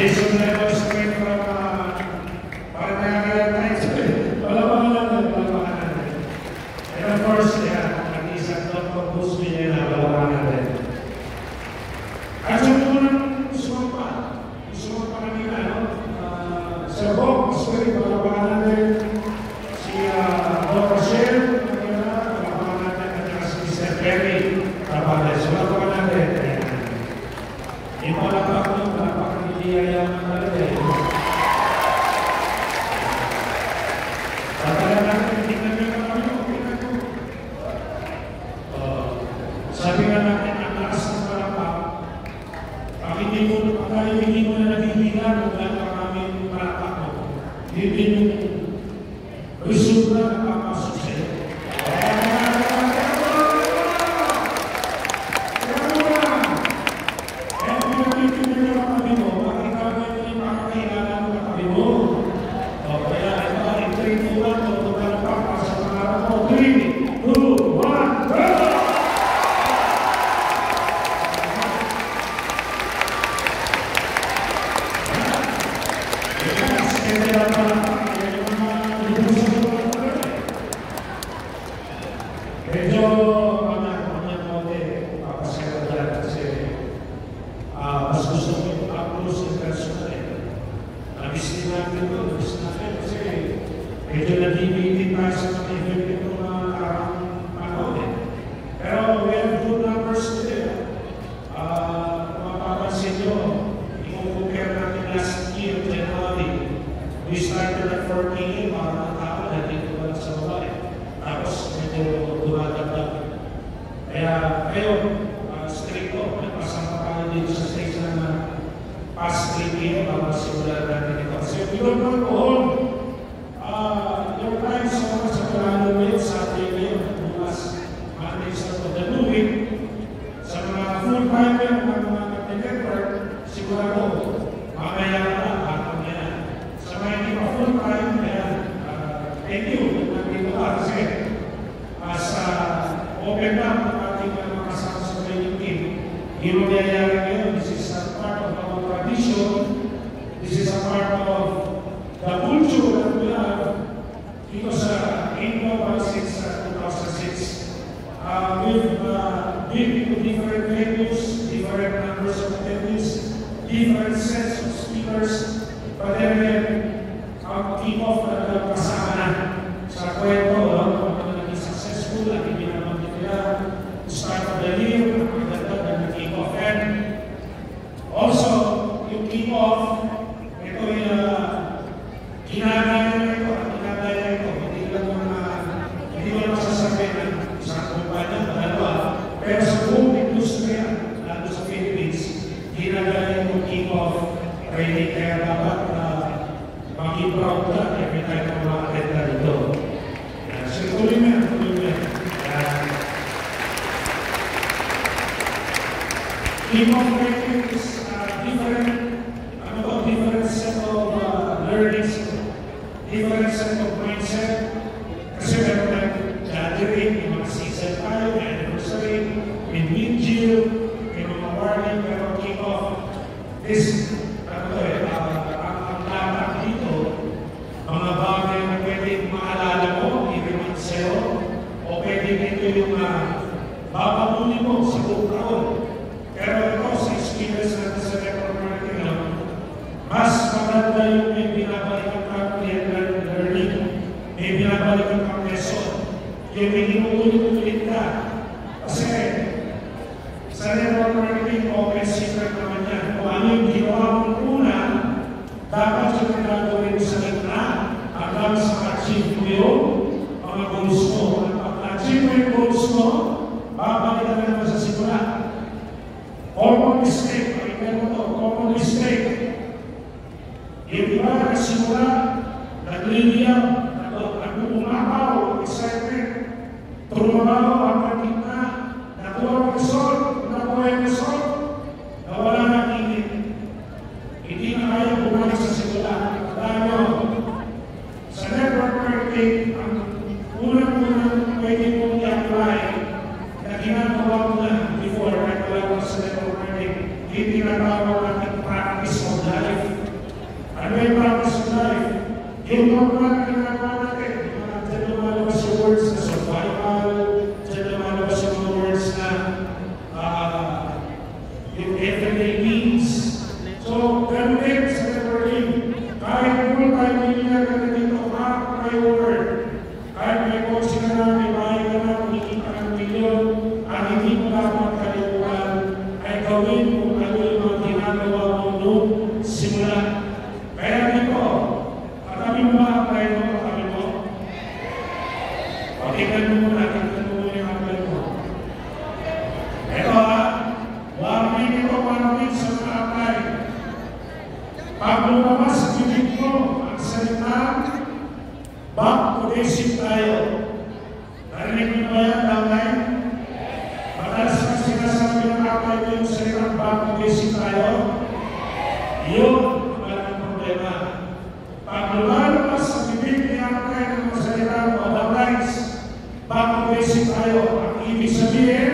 Jason Levels came from Paranagua's Palawangan. And of course, nag-isang Dr. Bruce Villena, Palawangan. At sa unang sumapa kanina, Sir Bob, Sir Palawangan, si Dr. Sher, Palawangan, at si Sir Perry, Palawangan. So, Palawangan. Yung palapak nyo, palapak hindi ayaman talaga eh. Pagkala natin, tingnan nyo na kami, tingnan nyo. Sabi nga natin, ang lakas ng palapak, pag hindi mo na nabibigan, wala ka kami palapak mo. Yun din yung resulta na papasok sa'yo. We started at 4 p.m. mga tao na dito ba sa baba eh. Tapos medyo dumadagdag. Kaya kayo, stricto, nagpasama tayo dito sa station na past 3 p.m. para simulan natin ito. Kasi if you don't know alcohol, your time sa Kalano Wales, Saturday ngayon, bukas, Monday sa the new week, sa mga full-timer ng mga network, sigurado, mamaya na full-time, thank you. Nandito ka kasi as open up ng ating mga kasama sa training team, yung nangyayari ngayon, this is a part of our tradition, this is a part of the culture that we have dito sa Inno since 2006. We've been to different venues, different numbers of attendees, different sets of speakers, but then ang kick-off na kasama na sa kwento, kung naging successful, ang ibinabanggit nila, start of the year, ang magandang na kick-off. And also, yung kick-off, ito yung ginagaya ito, hindi lang masasabi ng isang kumpanya, dalawa, pero sa buong industriya, lalo sa Philippines, ginagaya yung kick-off training, kaya dapat maging proud ka every time na ma-attend ka dito. So, tuloy mo. Kick-off training is different set of learnings, different set of mindset. Kasi meron tayong gathering, may mga season tayo, may anniversary, may mid-year, may mga warning, pero kick-off. This, mga bagay na pwedeng maalala mo, i-remind sa'yo, o pwedeng ito yung bababuli mo sa buong taon. Pero ito, sa experience natin sa network marketing, mas maganda yung may binabalikan kang learning, may binabalikan kang lesson, yung may inuulit ka. Kasi sa network marketing, open secret naman yan. Kung ano yung ginawa mong una, dapat yung pinagawin mo sa gitna hanggang sa achieve mo yung mga goals mo. Pag-achieve mo yung goals mo, babalik ka naman sa simula. Common mistake, pakinggan mo ito, common mistake. Yung iba nagsimula, nagliliyam, nag-umapaw, excitement, tumabaw hanggang gitna, nakuha ang result, nawala ng init. Hindi na kaya bumalik sa simula. Tayo, sa network marketing, ang unang-unang pwede mong i-apply na ginagawa mo na before, nagkala mo sa network marketing, hindi tinatawag natin practice of in life. Ano yung purpose in life? Yung normal na ginagawa natin, dyan lumalabas yung words na survival, dyan lumalabas yung words na yung everyday needs. So, ganun din sa networking. Kahit mo tayo nilagay dito, may word. Kahit may coach ka na, may bahay ka na, kumikita ka ng milyon, ang hindi mo dapat kalimutan ay gawin kung ano yung mga ginagawa mo noong simula. Kaya dito, katabi mo ba, katabi mo? Tingnan mo muna yung apply mo. Ito warning ito, warning sa mga apply. Pag lumabas sa bibig mo, ang salita, back to basic tayo. Narinig mo ba yan, damay? Madalas na sinasabi ng apply mo yung salita, back to basic tayo. Yun, walang problema. Pag lumalabas sa bibig ni apply ng mga salita mo, otherwise, back to basic tayo. Ang ibig sabihin,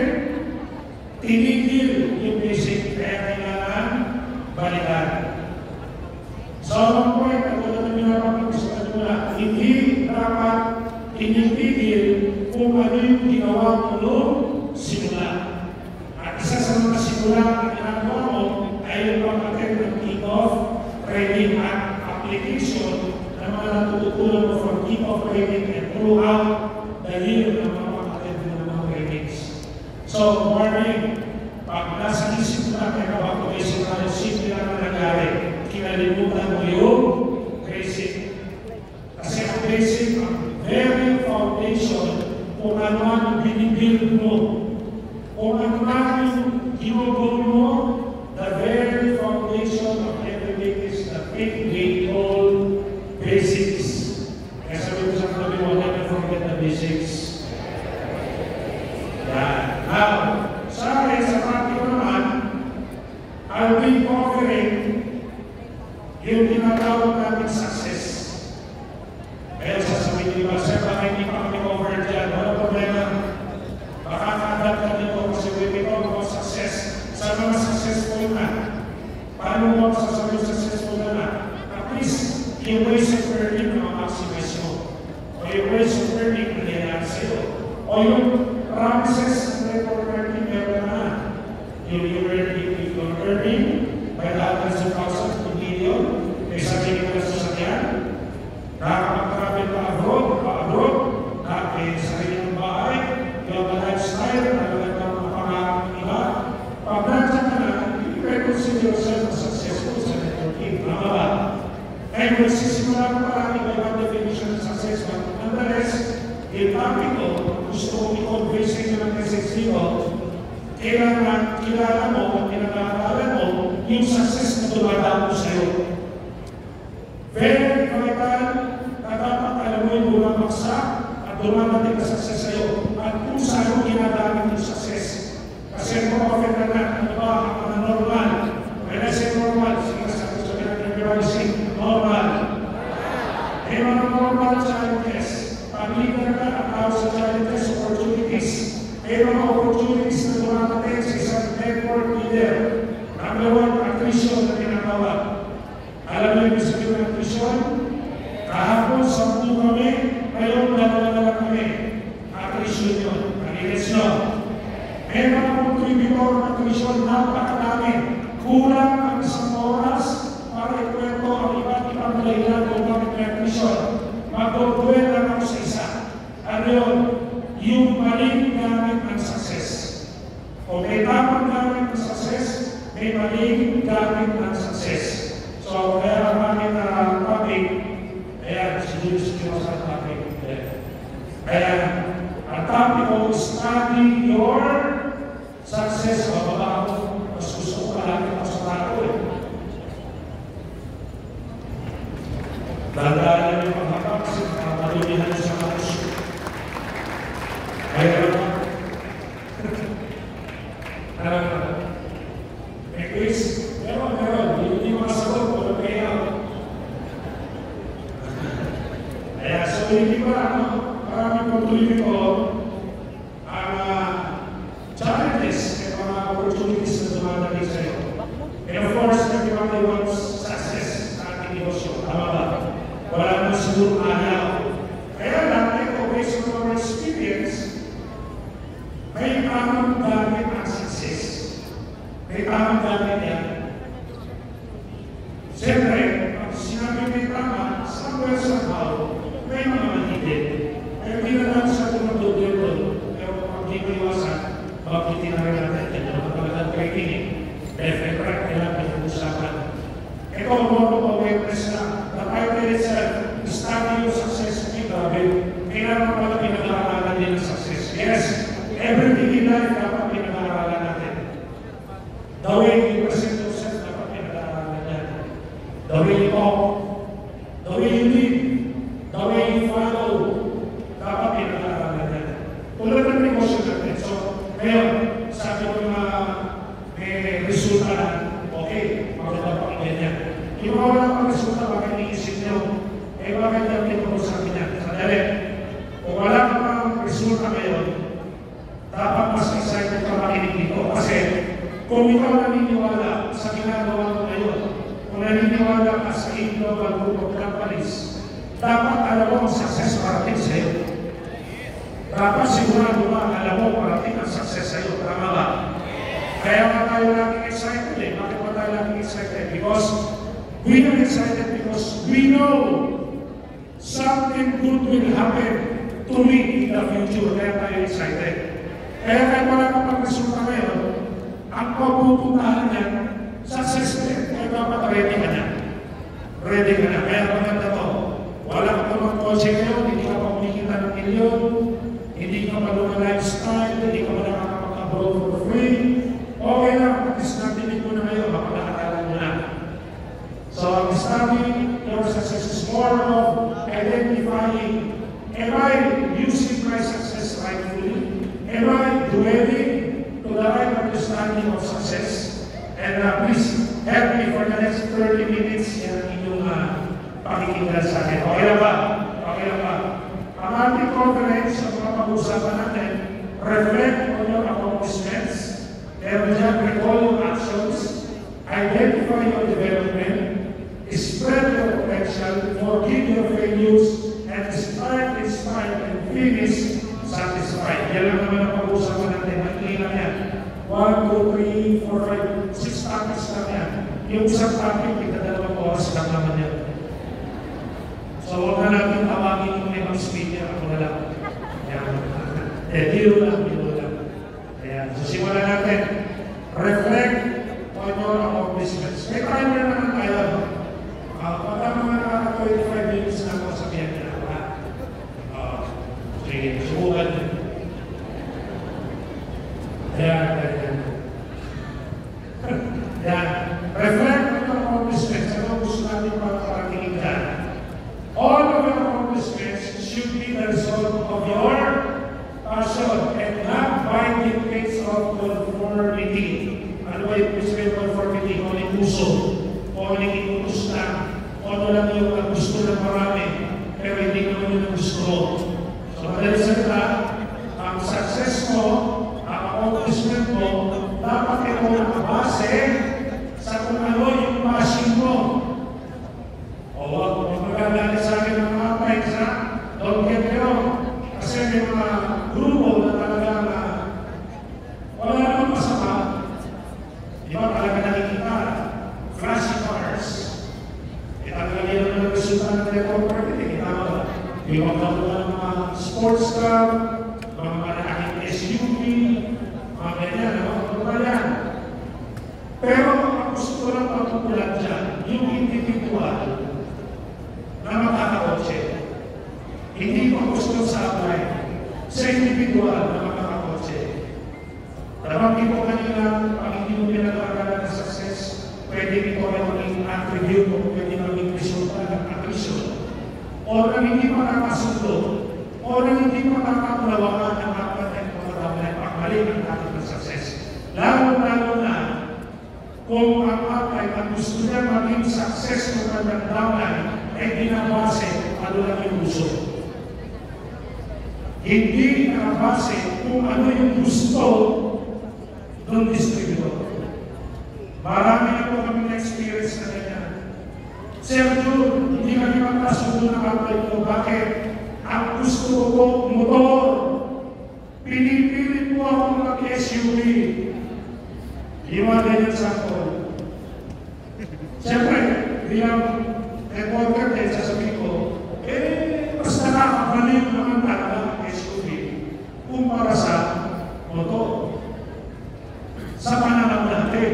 tinigil yung basic, kaya kailangan balikan. So, ang point, ang wala na minapapag sa kanila, hindi dapat tinigil kung ano yung ginawa mo noong simula. At isa sa mga simula na ginagawa mo ay yung pag-attend ng kick-off, training at application na mga natututunan mo from kick-off training and throughout the year na mga pag-attend ng mga trainings. So, warning, pag nasa isip mo natin na bago isip tayo, simple lang na nangyari, kinalimutan mo yung basic. Kasi ang basic, ang very foundation kung ano ang binibuild mo. Kung ano ang ginugol mo, the very foundation of everything is the thing we call basics. Kaya sabi ko sa katabi mo, never forget the basics. Yeah. Now, sa akin, sa practice naman, I'll be offering yung tinatawag natin success. Kaya sasabihin nyo ba, sir, baka hindi pa kami over dyan. Wala problema. Baka kaagad ka dito kasi we talk about success. Sa mga successful na, paano mo sasabihin successful na? At least, yung ways of learning na ma-maximize mo. O yung ways of learning na nangyayari sa'yo. O yung promises na network learning meron na. Yung learning by the hundreds of thousands of million, may sarili ka sa sasakyan, nakakapag-travel pa-abroad, may sarili ng bahay, yung mga lifestyle, nagagandang mga pangarap iba. Pag nandiyan ka na, you can consider yourself as successful sa networking. Tama ba? Kaya kung nagsisimula ko parang iba-ibang definition ng success, but nonetheless, yung topic ko, gusto kong i-convey sa inyo ng message dito, kailangan kilala mo at kinakakalan mo yung success na dumadaan mo sa'yo. Very vital na dapat alam mo yung bumabaksak at dumadating na success sa'yo at kung saan mo ginagamit yung success. Kasi mo often na ano ba ang mga normal? When I say normal, sinasabi sa everybody say normal. May mga normal challenges. Pag-leader ka at tawag sa challenges, opportunities. May mga opportunities na dumadating sa isang network leader. Number one, attrition na ginagawa. Alam mo yung sabihin ng attrition? Kahapon, 10 kami, ngayon, 2 na lang kami. Attrition yun. Nalilis nyo. May mga contributor ng attrition, napakadami. Kulang ang isang oras para ikwento ang iba't ibang dahilan kung bakit may attrition. Mag-duel lang ako sa isa. Ano yun? Yung maling gamit ng success. O may tamang gamit ng success, may maling gamit ng success. So, kaya ang aking topic, kaya siguro sa topic. Kaya, ang topic ko, study your success. Bababa ako, mas gusto ko palagi ako sa tao eh. Dadaan yung pagkakap kasi matulihan sa kaos. Kaya naman, may quiz, meron, hindi masagot kung ano kaya. Kaya, so hindi ba, maraming patuloy ko ang challenges at mga opportunities na dumadating sa'yo. And of course, everybody wants Ito ang mga awareness na the title itself, study your success in grabe. Kailangan pala pinag-aaralan din ng success. Yes, everything in life dapat pinag-aaralan natin. The way you present yourself, dapat pinag-aaralan natin. The way you talk, the way you live, the way you follow, dapat pinag-aaralan natin. Tulad ng negosyo natin. So, ngayon, sabi ko na may resulta na, okay, maganda pang ganyan. Yung mga wala pang resulta, bakit iniisip nyo? Bakit natin ito sa akin yan? Sandali, kung wala pang resulta ngayon, dapat mas excited ka makinig dito. Kasi, kung ikaw naniniwala sa ginagawa mo ngayon, kung naniniwala ka sa global group of companies, dapat alam mo ang success parating sa'yo. Dapat sigurado ba, alam mo parating ang success sa'yo. Tama ba? Kaya nga tayo laging excited eh. Bakit ba tayo laging excited? Because we are excited because we know something good will happen to me in the future. Kaya tayo excited. Kaya kahit wala ka pang resulta ngayon, ang papupuntahan niya, success din. Kaya dapat ready ka na. Ready ka na. Kaya maganda to. Wala ka pa ng kotse ngayon, hindi ka pa kumikita ng milyon, hindi ka pa doon lifestyle, hindi ka pa nakakapag-abroad for free. Okay lang, at least natinig mo na ngayon, mapagkakatalan mo na. So, studying your success is more of identifying, am I using my success rightfully? Am I dwelling to the right understanding of success? And please, help me for the next 30 minutes yan inyong pakikinggan sa akin. Okay na ba? Okay na ba? Ang ating conference, ang mga pag-usapan natin, reflect on your accomplishments, and recall your actions, identify your development, spread your potential, forgive your failures, and start, inspire, and finish satisfied. Yan lang naman ang pag-uusapan natin. Magkili lang yan. 1, 2, 3, 4, 5, 6 topics lang yan. Yung isang topic, ika-2 oras lang naman yan. So, huwag na natin tawagin yung ibang speaker. Ako na lang. Yan. Dilo lang. Ayan. So, simulan natin. Reflect on your accomplishments. May timer naman tayo. Pagka mga 25 minutes na ako sabihan niya. Sige, subukan niyo. Yan. Reflect on your accomplishments. Ano gusto natin paratingin dyan? All of your accomplishments should be the result of your passion and not by dictates of conformity. Ano ba yung conformity? Kung yung puso, kung yung inutos na, kung ano lang yung gusto ng marami, pero hindi naman yung gusto mo. So, madali salita, ang success mo, ang accomplishment mo, dapat ito nakabase sa kung ano yung passion mo. O wag mo magagalit sa akin ng mga times, ha? Don't get me wrong. Kasi may mga grupo na talagang wala naman masama. Di ba talaga nakikita? Flashy cars. Talaga nila naman ang resulta ng teleproperty. Kita mo, yung mga sports car, mga malaking SUV, mga ganyan, mga yan. Pero ang gusto ko lang pagpupulat dyan, yung individual na makakakotse. Hindi ko gusto sa apply sa individual na makakakotse. Nabanggit ko kanina, pag hindi mo pinag-aaralan ng success, pwede ito ay maging attribute o pwede maging resulta ng attrition. O na hindi makakasundo, o na hindi makakapulawakan ng apat at pagkatawag na pagmali ng ating ng success. Lalo na kung ang apat ang gusto niya maging success ng kanyang damay ay binabase ano lang yung gusto. Hindi nakabase kung ano yung gusto ng distributor. Marami na po kami na-experience na ganyan. Sir Jun, hindi kami magkasundo ng apply ko. Bakit? Ang gusto ko po, motor. Pinipilit po ako mag-SUV. Iwan ganyan sa ako. Siyempre, bilang reporter din, sasabihin ko, mas nakakabalik naman talaga ang SUV kumpara sa motor. Sa pananaw natin.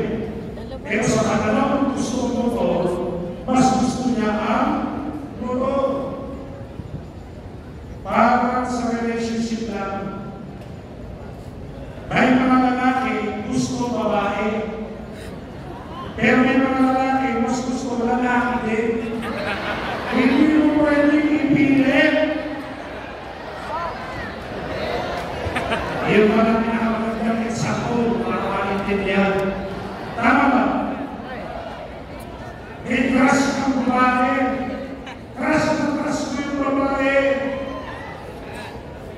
Pero sa pananaw, gusto mo motor, para sa relationship lang. May mga lalaki gusto babae. Pero may mga lalaki mas gusto lalaki din. Hindi mo pwedeng ipilit. Yung mga pinakamagandang example para maintindihan. Tama ba? May crush ng babae. Crush mo yung babae.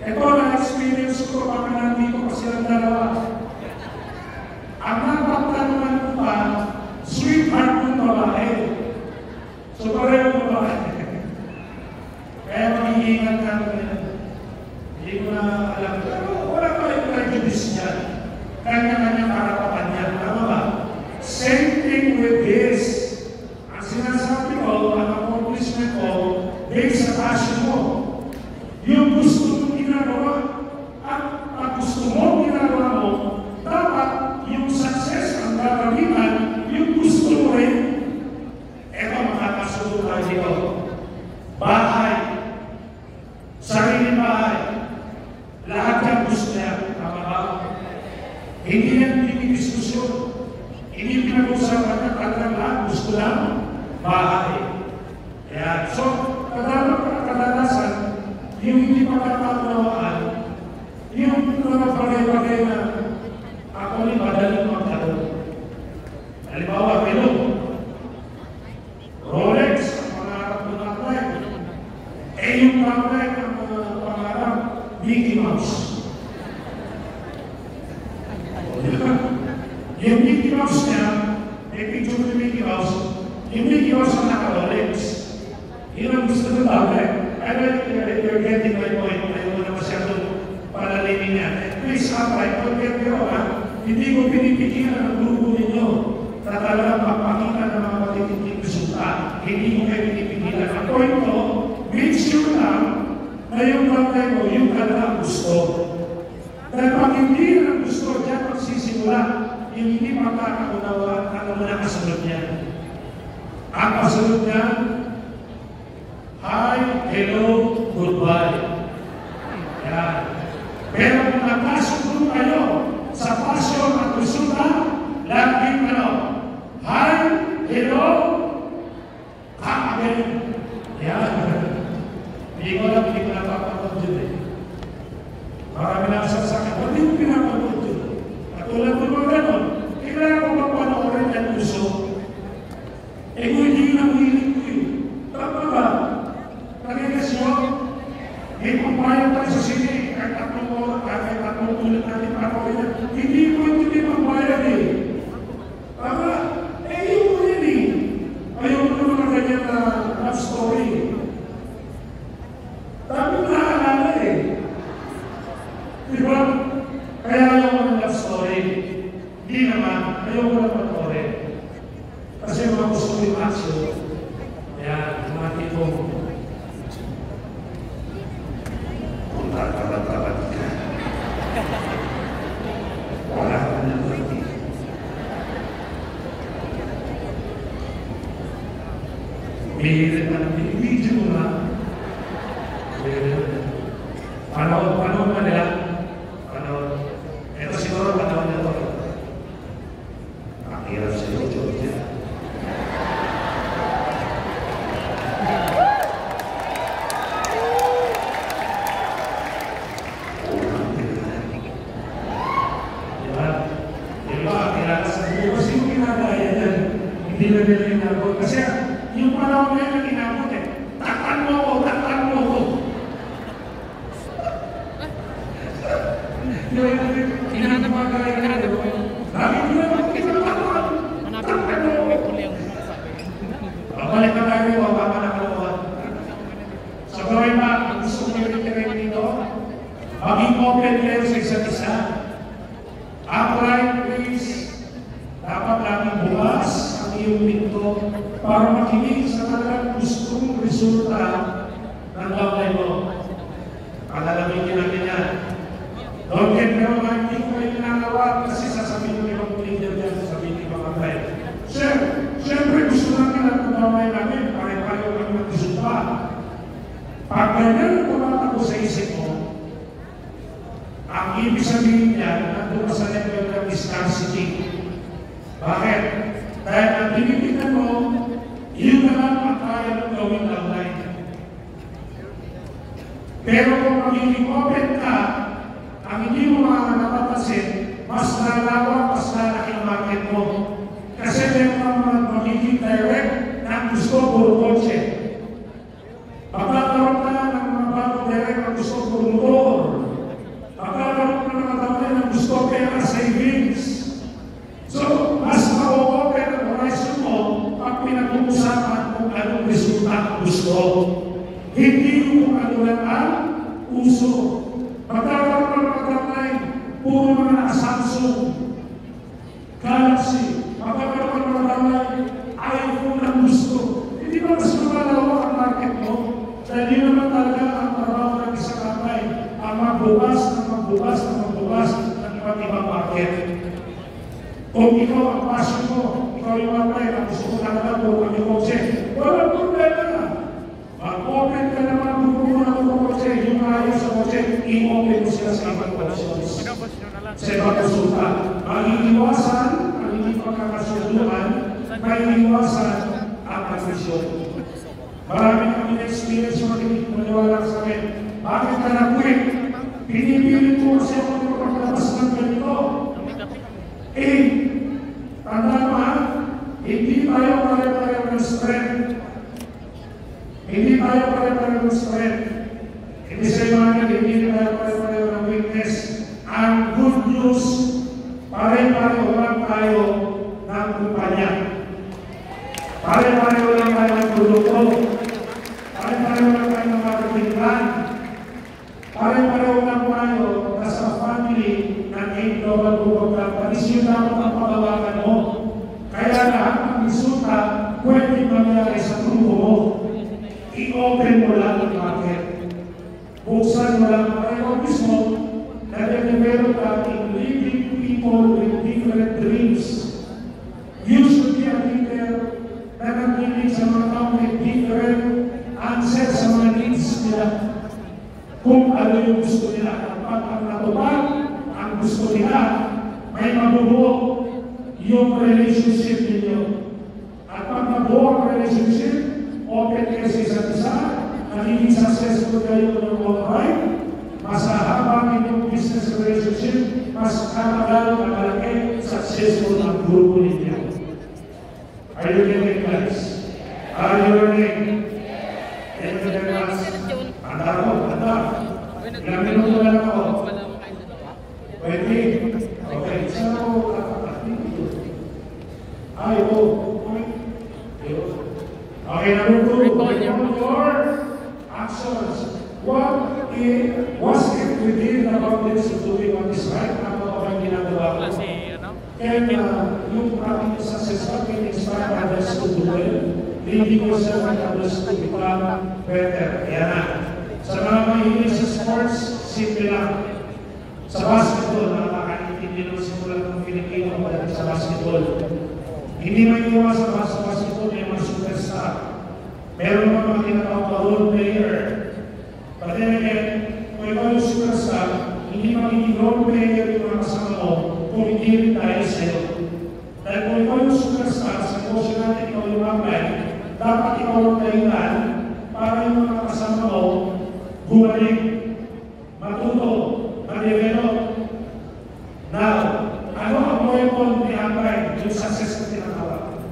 Ito na-experience ko pag nandito pa silang dalawa. Ang napagtanungan ko pa, sweetheart ng babae. So pareho babae. Kaya mag-iingat ka ko yan. Hindi ko na alam. Pero wala pa rin prejudice niya. Kanya-kanya karapatan niya. Tama ba? Same thing with this. Ang sinasabi ko, ang accomplishment ko, based sa passion mo. Yung gusto mong ginagawa, at pag gusto mong ginagawa mo, dapat yung success ang gagamitan, yung gusto mo rin. Eto, makakasunod tayo dito. Bahay. Sarili bahay. Lahat yan gusto niya. Tama ba? Hindi yan dinidiskusyon. Hindi pinag-usapan na talagang lahat gusto lang bahay. Kaya, so, kadalasan, yung hindi pagkakaunawaan, yung mga bagay-bagay na ako ni madaling magkaroon. Halimbawa, Pilo, Rolex, ang pangarap ng atlay. Yung atlay, ang pangarap, Mickey Mouse. Yung Mickey Mouse niya, may picture ni Mickey Mouse, yung Mickey Mouse ang naka-Rolex. Yun ang gusto ng bagay. I know you're getting my point. Ayaw mo na masyadong palalimin niya. Please, upright. Don't get me wrong, ha? Hindi ko pinipigilan ang grupo ninyo na talagang mapakita ng mga matitiking resulta. Hindi ko kayo pinipigilan. Ang point ko, make sure lang na yung bagay mo, yung talagang gusto. Dahil pag hindi ang gusto, diyan magsisimula. Yung hindi magkakakunawa, ano mo na kasunod niya. Ang kasunod niya, hi, hello, goodbye. Yan. Pero kung nagkasundo kayo sa passion at resulta, laging ano, hi, hello, again. Yan. Hindi ko napapanood yun eh. Marami na sasakit. Ba't yung pinapanood yun? At tulad mo mga ganon, kailangan ko mapanoorin ang gusto. Eh kung hindi na hiling ko yun, tama ba? Nagkakasyo, may pambayad tayo sa sini, kahit tatlong oras, kahit tatlong ulit natin panoorin yan. Hindi mo hindi pambayad eh. Tama? Eh yun mo yun eh. Ayaw mo naman ang ganyan na love story. Dami na naalala eh. Diba? Kaya ayaw mo ng love story. Hindi naman, ayaw mo ng panoorin. Kasi mga gusto mo yung action. Kaya, mga tipong kung tatabat-tabat ka. Wala ka na pwede. Mihilit ka ng video mo na. Panahon na nila. Ito siguro panahon na ito. Ang hirap sa iyo, Georgia. Hindi na nila inabot. Kasi yung panahon na yun inabot eh. Takpan mo ako, takpan mo ako. Hinahanap mga kaya hinahanap mo yun. Lagi ko na takpan. Takpan mo ako. Babalik na tayo, wababa na kaluhan. So gawin ba, ang gusto ko yung rin dito, maging open kayo sa isa't isa. Upright, please. Dapat laging bukas ang iyong pinto para makinig sa talagang gustong resulta ng bagay mo. Palalamin niyo natin yan. Don't get me wrong, hindi ko kayo ginagawa kasi sasabihin mo ibang leader yan, sasabihin ibang kapay. Siyempre gusto natin ang pagkaway namin, pare-pareho kami ng resulta. Pag ganyan ang tumatakbo sa isip mo, ibig sabihin niya, nandun ka sa level ng scarcity. Bakit? Dahil ang tinitignan mo, yun na lang ang kaya mong gawin online. Pero kung magiging open ka, ang hindi mo mga napapansin, mas lalawak, mas lalaki ang market mo. Kasi meron kang mga magiging direct na gusto puro kotse. Magkakaroon ka ng mga bagong direct na gusto puro motor. Magkakaroon ka ng mga bagay na gusto pera savings. So, mas ma-open ang horizon mo pag pinag-uusapan kung anong resulta ang gusto. Hindi kung ano lang ang uso. Magkakaroon ka ng mga bagay, puro mga Samsung, Galaxy, magkakaroon ka ng mga bagay, iPhone ang gusto. Hindi ba mas mamalawak ang market mo? Dahil yun naman talaga ang trabaho ng isang kamay, ang magbukas ng iba't ibang market. Kung ikaw ang passion mo, ikaw yung kamay, ang gusto ko talaga po ang yung kotse, walang problema na. Mag-open ka naman buko ng kotse, yung ayaw sa kotse, i-open mo sila sa ibang options. Sa ibang resulta. Ang iniwasan, ang hindi pagkakasunduan, may iniwasan ang agresyon. Marami kami na-experience yung maniwala sa akin. Bakit ka na-quit? Pinipilit mo kasi ako ng pagkalabas ng ganito. Tanda mo ha, hindi tayo pare-pareho ng strength. Hindi tayo pare-pareho ng strength. Hindi sa imanin, hindi tayo pare-pareho ng weakness. Ang good news, pare-pareho lang tayo ng kumpanya. Pare-pareho lang tayo ng produkto. Pare-pareho lang tayo ng marketing plan. Pare-pareho lang tayo nasa family ng 8 global group of companies. Yun dapat ang pagawakan mo. Kaya lahat ng resulta pwede mangyari sa grupo mo. I-open mo lang ang market. Buksan mo lang pareho mismo na develop ka in living people with different dreams. You should be a leader na nagpiling sa mga tao with different answers sa mga needs nila. Kung ano yung gusto nila. Kapag ang natupad, ang gusto nila, may mabubuo yung relationship ninyo. At pag mabuo ang relationship, open kayo sa isa't isa, nagiging successful kayo ng all right, mas hahaba inyong business relationship, mas katagal na malaki, successful ang grupo ninyo. Are you getting guys? Are you learning? Thank you very much. Handa ko, handa. Ilang minuto lang ako. Pwede. Okay, isa ko ay, okay, number 2, record your actions. What was it within about this doing on this right? Ano ba ang ginagawa ko? And yung ating successful can inspire others to do well, leading yourself and others to become better. Yan na. Sa mga mahilig sa sports, simple lang. Sa basketball, nakakaintindi ng simulan ng Pilipino pagdating sa basketball. Hindi may iwasan sa basketball, may mga superstar. Meron mga tinatawag na role player. But then again, kung ikaw yung superstar, hindi magiging role player yung mga kasama mo kung hindi rin tayo sa'yo. Dahil kung ikaw yung superstar, sa negosyo natin ikaw yung mamay, dapat ikaw yung dahilan para yung mga kasama mo bumalik, matuto, ma-develop. Now, ano ang moral ni Amray yung success na tinatawag?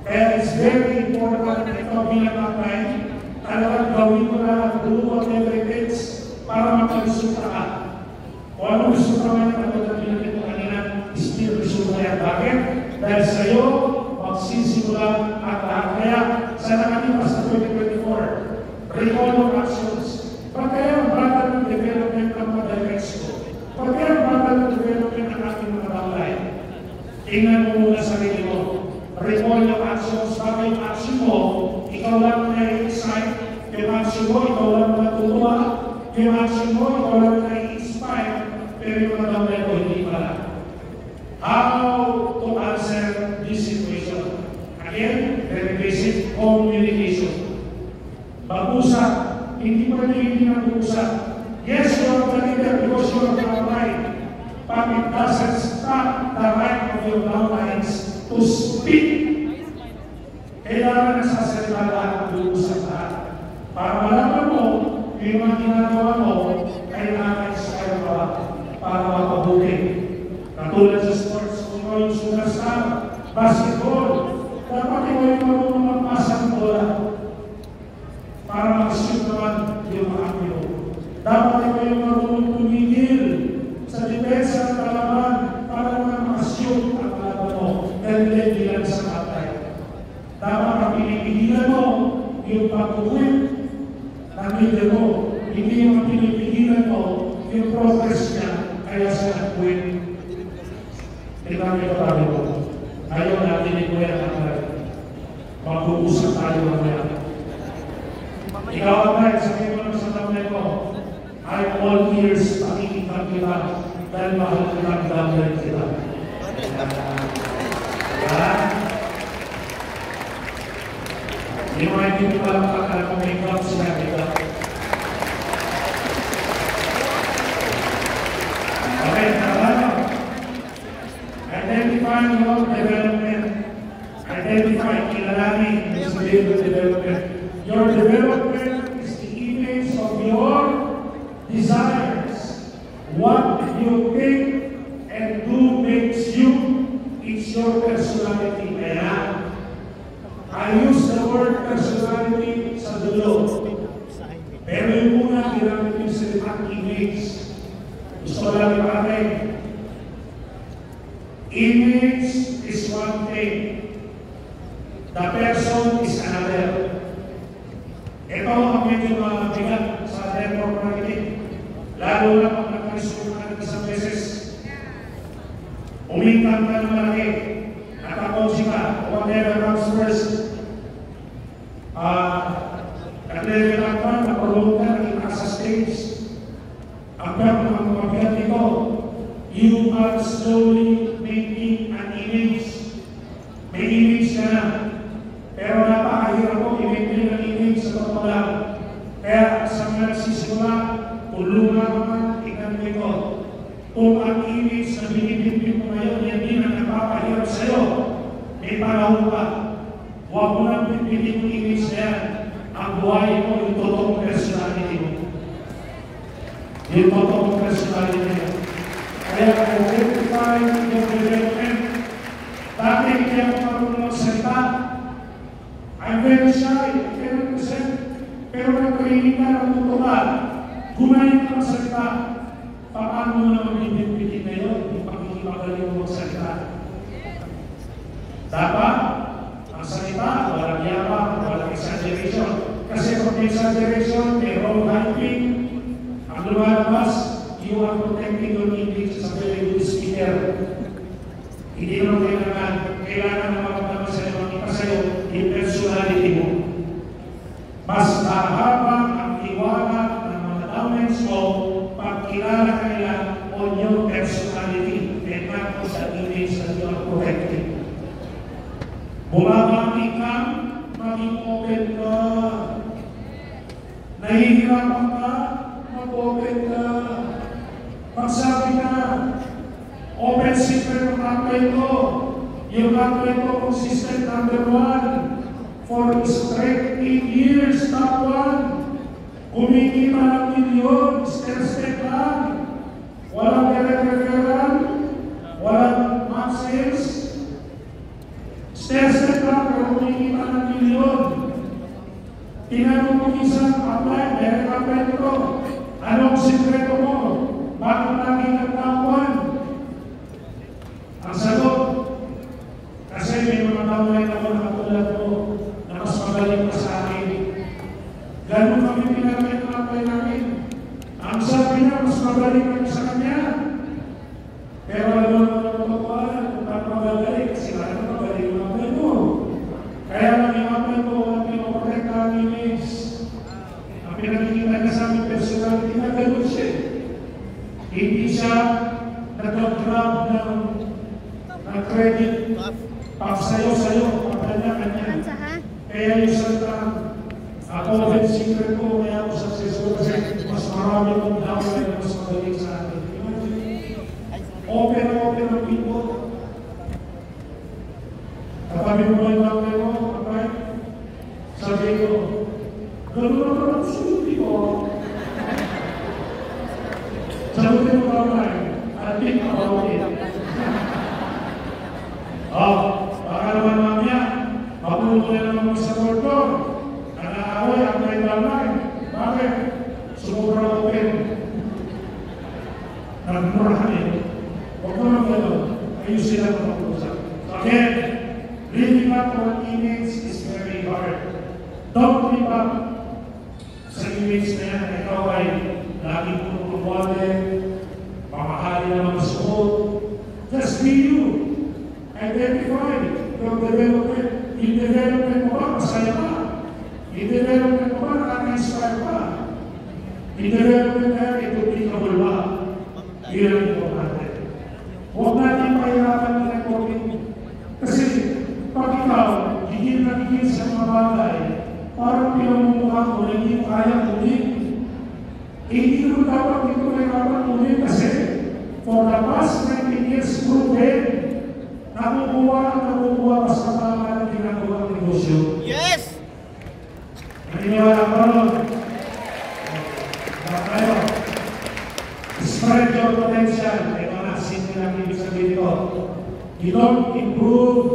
Kaya it's very important na ikaw bilang Amray, talagang gawin mo na do whatever it takes para makaresulta ka. Kung ano gusto ka man ang pagkabilang ito kanina, still resulta yan. Bakit? Dahil sa'yo, magsisimula ang lahat. Kaya sa nakalipas na 2024, recall your actions. Pag kaya ang bagal ng development ng mga direction, pag kaya ang bagal ng development ng ating mga balay, tingnan mo muna sarili mo. Recall your actions. Bago yung action mo, ikaw lang na-excite. Yung action mo, ikaw lang natutuwa. Yung action mo, ikaw lang na-inspire. Pero yung mga balay mo, hindi pala. How to answer this situation? Again, very basic communication. Mag-usap. Hindi pa hindi mag-usap. Yes, you are the leader because you are the right. but it doesn't stop the right of your downlines to speak. Kailangan nagsasalita lahat at lumusap lahat. Para malaman mo, yung mga ginagawa mo ay nakaka-inspire pa para mapabuti. Katulad sa sports, kung ikaw yung superstar, basketball, dapat ikaw yung marunong magpasa ng bola para mag-shoot naman yung mga aktibo. Dapat ikaw yung marunong tumigil sa depensa ng kalaban para naman mag-shoot ang kalaban mo. Ganyan bilang sa katay. Dapat ang pinipigilan mo yung pag-uwin ng leader mo. Hindi yung pinipigilan mo yung progress niya kaya siya nag-win. Tingnan niyo tayo mo. Ayaw natin ito yan ang mag-uusap tayo mamaya. Ikaw ang kahit sabihin mo sa tamay ko, I'm all ears, pakikita kita dahil mahal kita ang damay kita. Di mo hindi mo palang pakala kung may club siya kita. Okay, tama. Identify your development. Identify, kilalanin yung sabihin ng development. Your development is the image of your desires. What you think and do makes you. It's your personality. Kaya, I use the word personality sa dulo. Pero yung muna, ginamit yung salitang image. Gusto ko lang ipatin. Image is one thing. The person is another. Ito ang medyo mabigat sa network marketing. Lalo na pag nagkalisun ka ng isang beses. Umintang ka ng malaki. Nakakonsi ka. Whatever comes first. Nag-level up ka, napromote ka, naging sa stage. Ang mabigat nito, you are slowly making an image. May image ka na. Pero napakahirap ko i-maintain ang image sa totoo lang. Kaya sa mga nagsisimula, tulungan naman, tingnan mo ito. Kung ang image na binibigyan mo ngayon, yan din ang napapahirap sa'yo. May panahon pa. Huwag mo lang binibigyan yung image na yan. Ang buhay mo, yung totoong personality mo. Yung totoong personality mo. Kaya identify your development. Dati hindi ako marunong magsalita. I'm very shy, I cannot present. Pero nag-training ka ng tutukan. Gumaling ka magsalita. Paano mo na mag-identity ngayon? Yung pagkikipagaling mo magsalita. Dapat, ang salita, walang yabang, walang exaggeration. Kasi kung may exaggeration, may wrong hyping. Ang lumalabas, you are protecting your image as a very good speaker. Hindi naman kailangan na mapagdaman sa'yo, makita sa'yo, yung personality mo. Mas mahaba ang iwala ng mga downlines mo pag kilala ka nila on your personality and not on the image that you are protecting. Bumabati ka, maging open ka. Nahihirapan ka, mag-open ka. Magsabi ka, open secret ng pathway ko. Yung pathway ko consistent number 1. For straight 8 years, top 1. Kumikita ng milyon, step lang. Walang referral, walang match sales. Step lang, pero kumikita ng milyon. Tinanong mo isang apply, meron apply ko. Anong sikreto mo? Bakit naging nagtapuan? Ang sagot, kasi may mga downline ako na katulad mo na mas magaling pa sa akin. Ganun kami pinag-apply namin. Ang sabi niya, mas magaling kami sa kanya. Pero alam mo naman ang pagkakuan, kung bakit magaling, kasi alam mo magaling ang apply mo. Kaya nang i-apply ko, ang pinoprotect na ang image. Ang pinagkikita niya sa aming personality na ganun siya. Hindi siya nag-grab ng credit sayo, kanya-kanya. Kaya yung salitang ako, open secret ko, kaya ako successful kasi mas marami kong downline na mas magaling sa akin. Ganun na parang susuti ko. Sagutin mo ba naman? At think about it. Baka naman mamaya, mapulot ko na naman sa korto. Nanaaway ang may lalaki. Bakit? Sumubra open. Nagmurahan eh. Huwag naman gano'n. Ayusin lang ang pag-usap. So again, living up to an image is very hard. Don't live up sa image na yan. Ikaw ay laging pumupuwalin, pamahalin na mga suot. Just be you. Identify your development. Yung development mo ba, masaya ka? Yung development mo ba, nakaka-inspire ka? Yung development na yan, ito applicable ba? Yun ang importante. Huwag natin pahirapan ng recording. Kasi pag ikaw, higil na higil sa mga bagay, parang pinamumukha mo na hindi mo kaya ulit. Hindi mo dapat dito mahirapan ulit kasi for the past 19 years proven, nakukuha ka sa mga ng ginagawa ng negosyo. Yes! Naniniwala ko ron. Tayo. Spread your potential. Ito na, simple lang ibig sabihin ko. You don't improve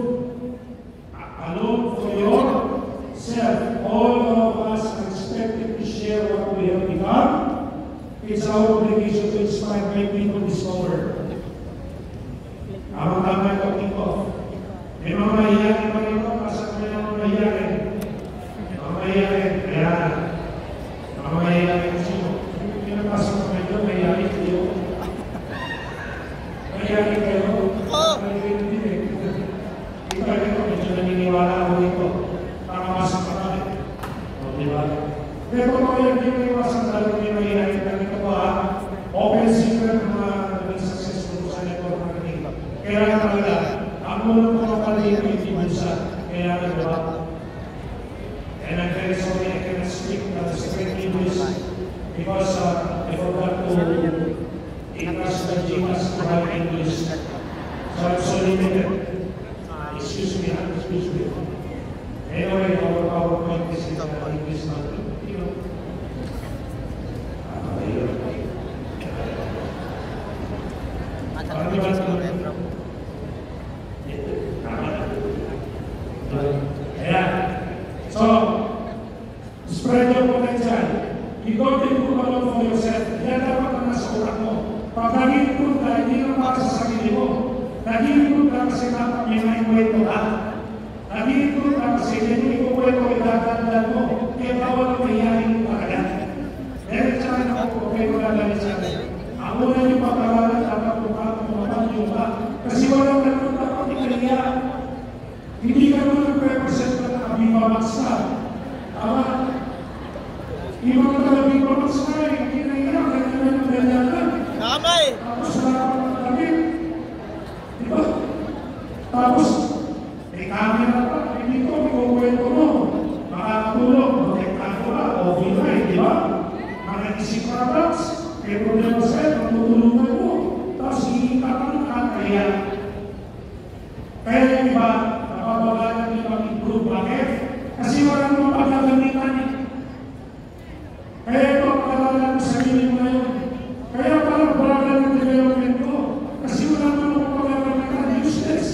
alone for yourself. All of us are expected to share what we have become. It's our obligation to inspire my people to discover. Tama ito, ito. May mga mahiyakin pa rin ito, pasok na yung mga mahiyakin. Mga mahiyakin, kaya mga mahiyakin sino. Pinapasok na ito, mahiyakin kayo. Mahiyakin kayo. Ito ito, medyo naniniwala ako ito. Nakapasok ka na rin. O, diba? Pero kung yung di mo iwasan talagang may mahiyakin ka rin ito ha, open secret ng mga naging successful sa network marketing. Kaya nga talaga, ang unang mga palayin yung tibusa. Kaya nga diba? And I'm very sorry I cannot speak straight English because I forgot to english the GMAS to write English. So I'm so limited. Excuse me. Anyway, our PowerPoint is in English now. So, spread your potential. You don't improve alone for yourself. Yan dapat ang nasa utak mo. Pag nag-improve ka, hindi lang para sa sarili mo. Nag-improve ka kasi dapat may kwento ka. Nag-improve ka kasi hindi ko kwento idadagdag mo. Kaya bawal ang mahihayin mo kagad. Meron sa akin ako, okay ko lalalit sa akin. Ang una yung pag-aralan dapat kung mapag-yung ka. Kasi walang ganun dapat ikaliya. Hindi ka naman nag-represent ka na abibabaksa. Tama? Yung mga nag-abibabaksa eh, hindi na iyak, ganyan lang. Tama eh! Tapos narapan ng damit. Diba? Tapos, may camera pa, hindi ko, ikukwento mo. Makakatulog, magkakako ka, okay na eh, di ba? Makakisip products, may problema sa'yo, matutulungan mo. Tapos, hihinta ka ng kakaya. Kaya yung iba, napabagalan nila mag-improve. Bakit? Kasi wala naman pagkagamitan eh. Kaya ito, pagkakalan mo sa sarili mo ngayon. Kaya parang balagan ng development ko. Kasi wala naman pagkagamitan, useless.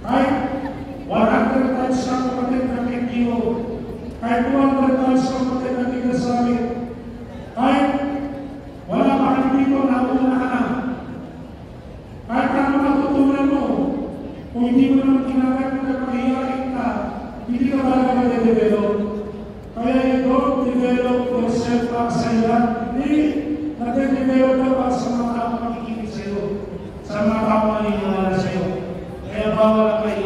Kahit 100 times sa kapatid na KTO, kahit 200 times sa kapatid na Tigasamit, kahit wala pa ka dito, nauna ka na. Kahit ano matutunan mo, kung hindi mo naman kinakit mo na pag-iyakin ka, hindi ka talaga mag-develop. Kaya